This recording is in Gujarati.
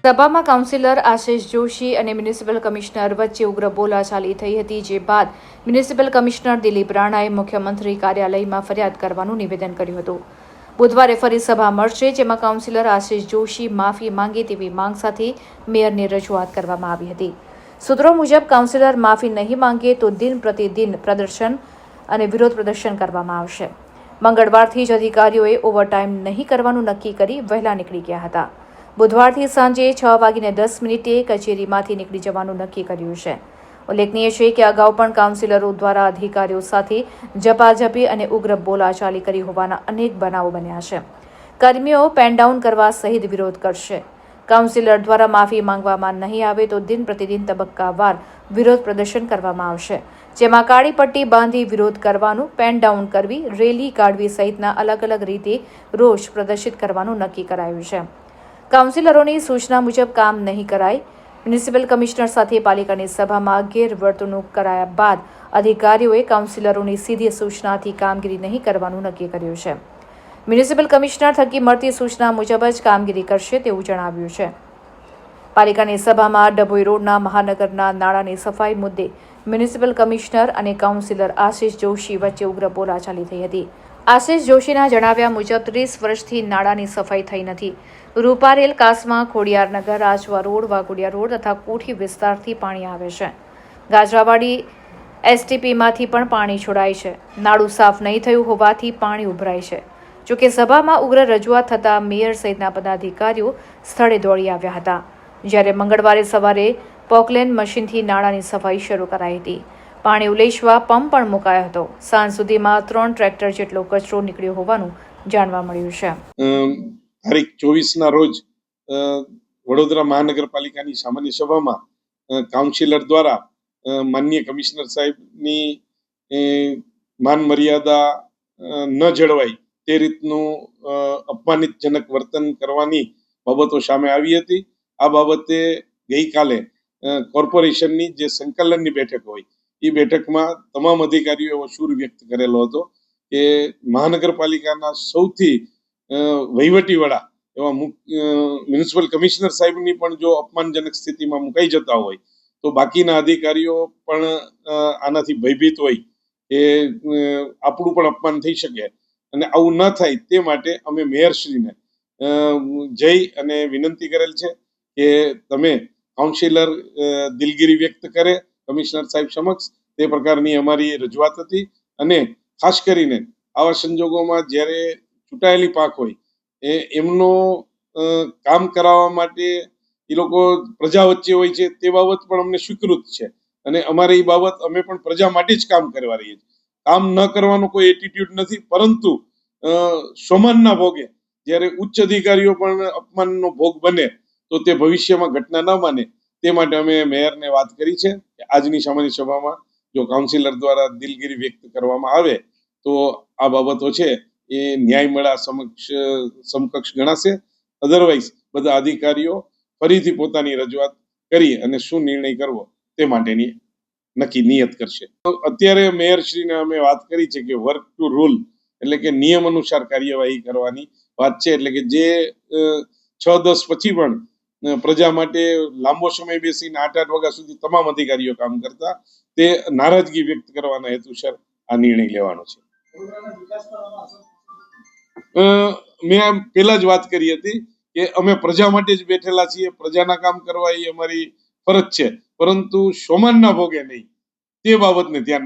સભામાં કાઉન્સિલર આશિષ જોશી અને મ્યુનિસિપલ કમિશનર વચ્ચે ઉગ્ર બોલાચાલી થઈ હતી, જે બાદ મ્યુનિસિપલ કમિશનર દિલીપ રાણાએ મુખ્યમંત્રી કાર્યાલયમાં ફરિયાદ કરવાનું નિવેદન કર્યું હતું. બુધવારે ફરી સભા મળશે, જેમાં કાઉન્સિલર આશિષ જોશી માફી માંગે તેવી માંગ સાથે મેયરને રજૂઆત કરવામાં આવી હતી. સૂત્રો મુજબ કાઉન્સિલર માફી નહીં માંગે તો દિન પ્રતિદિન પ્રદર્શન અને વિરોધ પ્રદર્શન કરવામાં આવશે. મંગળવારથી જ અધિકારીઓએ ઓવરટાઈમ નહીં કરવાનું નક્કી કરી વહેલા નીકળી ગયા હતા. બુધવારથી સાંજે 6:10 કચેરીમાંથી નીકળી જવાનું નક્કી કર્યું છે. ઉલ્લેખનીય છે કે અગાઉ પણ કાઉન્સિલરો દ્વારા અધિકારીઓ સાથે ઝપાઝપી અને ઉગ્ર બોલાચાલી કરી હોવાના અનેક બનાવો બન્યા છે. કર્મીઓ પેન ડાઉન કરવા સહિત વિરોધ કરશે. કાઉન્સિલર દ્વારા માફી માંગવામાં નહીં આવે તો દિન પ્રતિદિન તબક્કાવાર વિરોધ પ્રદર્શન કરવામાં આવશે, જેમાં કાળી પટ્ટી બાંધી વિરોધ કરવાનું, પેન ડાઉન કરવી, રેલી કાઢવી સહિતના અલગ અલગ રીતે રોષ પ્રદર્શિત કરવાનું નક્કી કરાયું છે. કાઉન્સિલરોની સૂચના મુજબ કામ નહીં કરાય. મ્યુનિસિપલ કમિશનર સાથે પાલિકાની સભામાં ગેરવર્તણૂક કરાયા બાદ અધિકારીઓએ કાઉન્સિલરોની સીધી સૂચનાથી કામગીરી નહીં કરવાનું નક્કી કર્યું છે. મ્યુનિસિપલ કમિશનર થકી મળતી સૂચના મુજબ જ કામગીરી કરશે તેવું જણાવ્યું છે. પાલિકાની સભામાં ડભોઈ રોડના મહાનગરના નાળાની સફાઈ મુદ્દે મ્યુનિસિપલ કમિશનર અને કાઉન્સિલર આશિષ જોશી વચ્ચે ઉગ્ર બોલાચાલી થઈ હતી. આશિષ જોશીના જણાવ્યા મુજબ 30 વર્ષથી નાળાની સફાઈ થઈ નથી. રૂપારેલ, કાસમા, ખોડિયારનગર, રાજવા રોડ, વાઘોડિયા રોડ તથા કોઠી વિસ્તારથી પાણી આવે છે. ગાજરાવાડી એસટીપીમાંથી પણ પાણી છોડાય છે. નાળું સાફ નહીં થયું હોવાથી પાણી ઉભરાય છે. જોકે સભામાં ઉગ્ર રજૂઆત થતાં મેયર સહિતના પદાધિકારીઓ સ્થળે દોડી આવ્યા હતા. જ્યારે મંગળવારે સવારે પોકલેન મશીનથી નાળાની સફાઈ શરૂ કરાઈ હતી. પાણી ઉલેચવા પંપ પણ મુકાયો હતો. સાંજ સુધીમાં 3 ટ્રેક્ટર જેટલો કચરો નીકળ્યો હોવાનું જાણવા મળ્યું છે. તારીખ 24ના રોજ વડોદરા મહાનગરપાલિકાની સામાન્ય સભામાં કાઉન્સિલર દ્વારા માનનીય કમિશનર સાહેબની માન મર્યાદા ન જળવાય તે રીતનું અપમાનિતજનક વર્તન કરવાની બાબતો સામે આવી હતી. આ બાબતે ગઈકાલે કોર્પોરેશનની જે સંકલનની બેઠક હોય એ બેઠકમાં તમામ અધિકારીઓ એવો સૂર વ્યક્ત કરેલો હતો કે મહાનગરપાલિકાના સૌથી વહીવટી વડા એવા મ્યુનિસિપલ કમિશનર સાહેબની પણ જો અપમાનજનક સ્થિતિમાં મુકાઈ જતા હોય તો બાકીના અધિકારીઓ પણ આનાથી ભયભીત હોય કે આપણું પણ અપમાન થઈ શકે, અને આવું ન થાય તે માટે અમે મેયરશ્રીને જઈ અને વિનંતી કરેલ છે કે તમે કાઉન્સિલર દિલગીરી વ્યક્ત કરે કમિશનર સાહેબ સમક્ષ, તે પ્રકારની અમારી રજૂઆત હતી. અને ખાસ કરીને આવા સંજોગોમાં જ્યારે ચૂંટાયેલી પાંખ હોય એમનો કામ કરાવવા માટે એ લોકો પ્રજા વચ્ચે હોય છે તે બાબત પણ અમને સ્વીકૃત છે, અને અમારે એ બાબત અમે પણ પ્રજા માટે જ કામ કરવા રહીએ છીએ. કામ ન કરવાનો કોઈ એટીટ્યુડ નથી, પરંતુ સ્વમાનના ભોગે જ્યારે ઉચ્ચ અધિકારીઓ પણ અપમાનનો ભોગ બને તો તે ભવિષ્યમાં ઘટના ન માને તે માટે અમે મેયરને વાત કરી છે કે આજની સામાન્ય સભામાં જો કાઉન્સિલર દ્વારા દિલગીરી વ્યક્ત કરવામાં આવે તો આ બાબતો છે એ ન્યાયમેળા સમકક્ષ ગણાશે. અધરવાઇઝ બધા અધિકારીઓ ફરીથી પોતાની રજૂઆત કરી અને શું નિર્ણય કરવો તે માટેની નક્કી નિયત કરશે. અત્યારે મેયરશ્રીને અમે વાત કરી છે કે વર્ક ટુ રૂલ એટલે કે નિયમ અનુસાર કાર્યવાહી કરવાની વાત છે. એટલે કે જે 6-10 પછી પણ પ્રજા માટે લાંબો સમય બેસીને 8-8 વાગ્યા સુધી તમામ અધિકારીઓ કામ કરતા, તે નારાજગી વ્યક્ત કરવાના હેતુસર આ નિર્ણય લેવાનો છે. મેં પહેલા જ વાત કરી હતી કે અમે પ્રજા માટે જ બેઠેલા છીએ, પ્રજાના કામ કરવા એ અમારી ફરજ છે, પરંતુ સોમાનના ભોગે નહીં તે બાબતને ધ્યાન